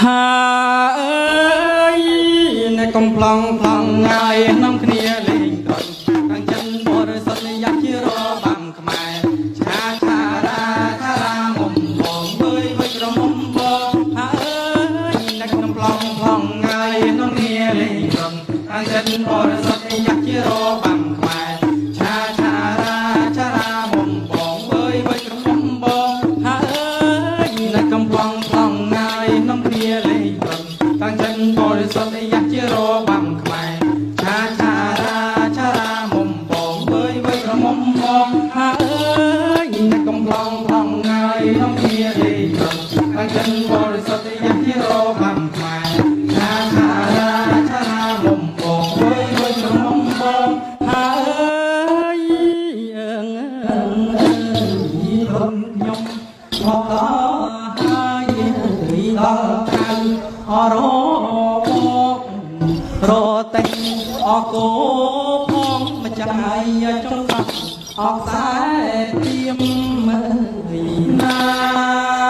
ហាអើយអ្នកកំ plong ផ្លង់ងាយនាំគ្នាលេងត្រង់ខាងចិនបរិសុទ្ធយ៉ាប់ជារបាំខ្មែរឆាឆារាថារាមុំបងវើយវើយក្រមុំបងហាអើយអ្នកកំ plong ផ្លង់ងាយនាំគ្នាលេងត្រង់ខាងចិនបរិសុទ្ធយ៉ាប់ជារបាំខ្មែរឆាឆារាឆារាមុំបងវើយវើយក្រមុំបងហាអើយអ្នកកំ plong ផ្លង់ងាយនាំគ្នាលេងត្រង់ខាងចិនបរិសុទ្ធយ៉ាប់ជារបាំខ្មែរឆាឆារាឆារាមុំបងវើយវើយក្រមុំបងហាអើយអ្នកកំ plong ផ្លង់ងាយនាំគ្នាលេងត្រង់ខាងចិនបរិសុទ្ធយ៉ាប់ជារបាំខ្មែរឆាឆារាឆារាមុំបងវើយវើយក្រមុំបងហាអើយអើងក្រុមខ្ញុំមកហើយដល់ខៅអររតែងអកោផងម្ចាស់ហើយចង់អកខ្សែទៀមណា